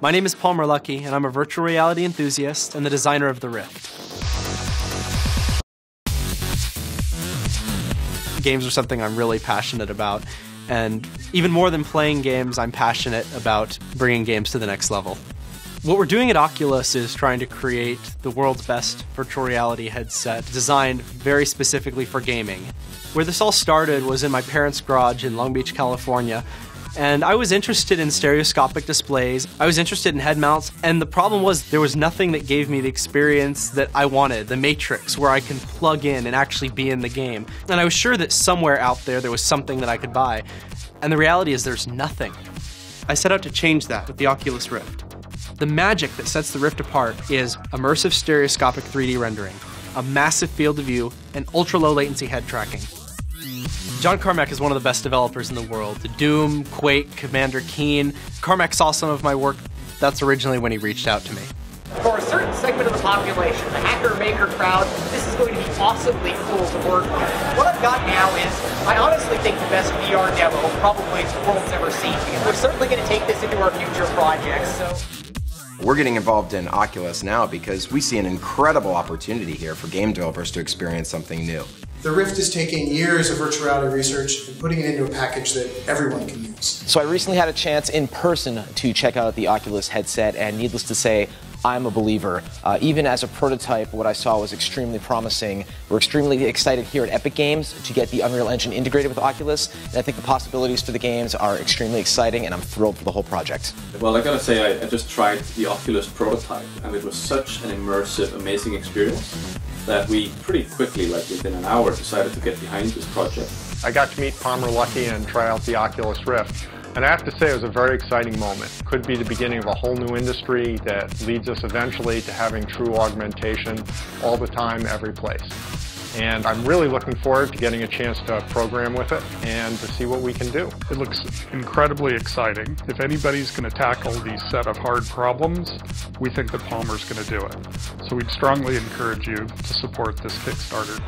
My name is Palmer Luckey, and I'm a virtual reality enthusiast and the designer of the Rift. Games are something I'm really passionate about, and even more than playing games, I'm passionate about bringing games to the next level. What we're doing at Oculus is trying to create the world's best virtual reality headset designed very specifically for gaming. Where this all started was in my parents' garage in Long Beach, California, and I was interested in stereoscopic displays, I was interested in head mounts, and the problem was there was nothing that gave me the experience that I wanted, the Matrix, where I can plug in and actually be in the game. And I was sure that somewhere out there was something that I could buy, and the reality is there's nothing. I set out to change that with the Oculus Rift. The magic that sets the Rift apart is immersive stereoscopic 3D rendering, a massive field of view, and ultra-low latency head tracking. John Carmack is one of the best developers in the world. Doom, Quake, Commander Keen. Carmack saw some of my work. That's originally when he reached out to me. For a certain segment of the population, the hacker-maker crowd, this is going to be awesomely cool to work with. What I've got now is, I honestly think the best VR demo probably the world's ever seen. We're certainly going to take this into our future projects, so... We're getting involved in Oculus now because we see an incredible opportunity here for game developers to experience something new. The Rift is taking years of virtual reality research and putting it into a package that everyone can use. So I recently had a chance in person to check out the Oculus headset, and needless to say, I'm a believer. Even as a prototype, what I saw was extremely promising. We're extremely excited here at Epic Games to get the Unreal Engine integrated with Oculus, and I think the possibilities for the games are extremely exciting, and I'm thrilled for the whole project. Well, I gotta say, I just tried the Oculus prototype, and it was such an immersive, amazing experience that we pretty quickly, like within an hour, decided to get behind this project. I got to meet Palmer Luckey and try out the Oculus Rift. And I have to say it was a very exciting moment. Could be the beginning of a whole new industry that leads us eventually to having true augmentation all the time, every place. And I'm really looking forward to getting a chance to program with it and to see what we can do. It looks incredibly exciting. If anybody's going to tackle these set of hard problems, we think that Palmer's going to do it. So we'd strongly encourage you to support this Kickstarter.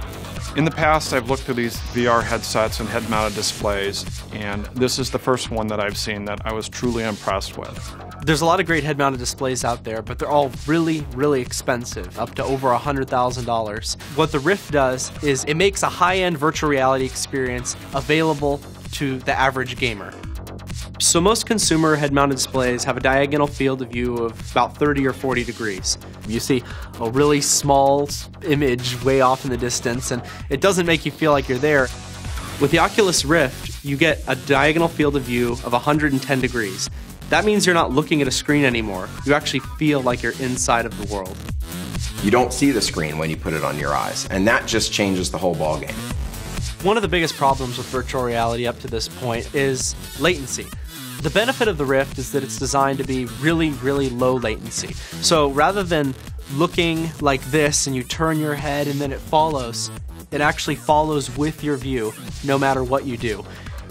In the past, I've looked at these VR headsets and head-mounted displays, and this is the first one that I've seen that I was truly impressed with. There's a lot of great head-mounted displays out there, but they're all really, really expensive, up to over $100,000. What the Rift does is it makes a high-end virtual reality experience available to the average gamer. So most consumer head-mounted displays have a diagonal field of view of about 30 or 40 degrees. You see a really small image way off in the distance, and it doesn't make you feel like you're there. With the Oculus Rift, you get a diagonal field of view of 110 degrees. That means you're not looking at a screen anymore. You actually feel like you're inside of the world. You don't see the screen when you put it on your eyes, and that just changes the whole ballgame. One of the biggest problems with virtual reality up to this point is latency. The benefit of the Rift is that it's designed to be really, really low latency. So rather than looking like this and you turn your head and then it follows, it actually follows with your view no matter what you do.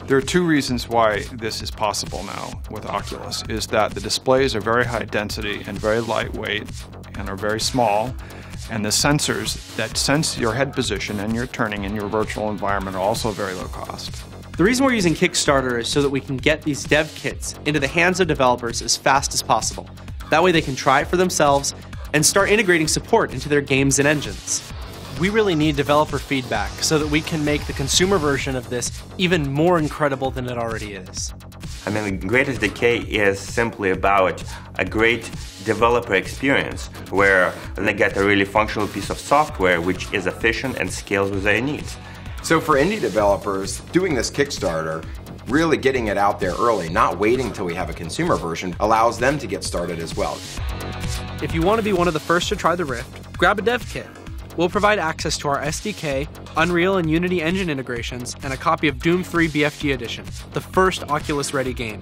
There are two reasons why this is possible now with Oculus, is that the displays are very high density and very lightweight and are very small, and the sensors that sense your head position and your turning in your virtual environment are also very low cost. The reason we're using Kickstarter is so that we can get these dev kits into the hands of developers as fast as possible. That way they can try it for themselves and start integrating support into their games and engines. We really need developer feedback so that we can make the consumer version of this even more incredible than it already is. I mean, Greatest Decay is simply about a great developer experience where they get a really functional piece of software which is efficient and scales with their needs. So for indie developers, doing this Kickstarter, really getting it out there early, not waiting till we have a consumer version, allows them to get started as well. If you want to be one of the first to try the Rift, grab a dev kit. We'll provide access to our SDK, Unreal and Unity engine integrations, and a copy of Doom 3 BFG Edition, the first Oculus-ready game.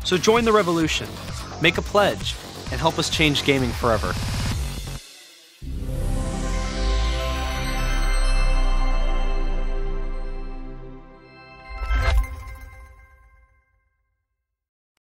So join the revolution, make a pledge, and help us change gaming forever.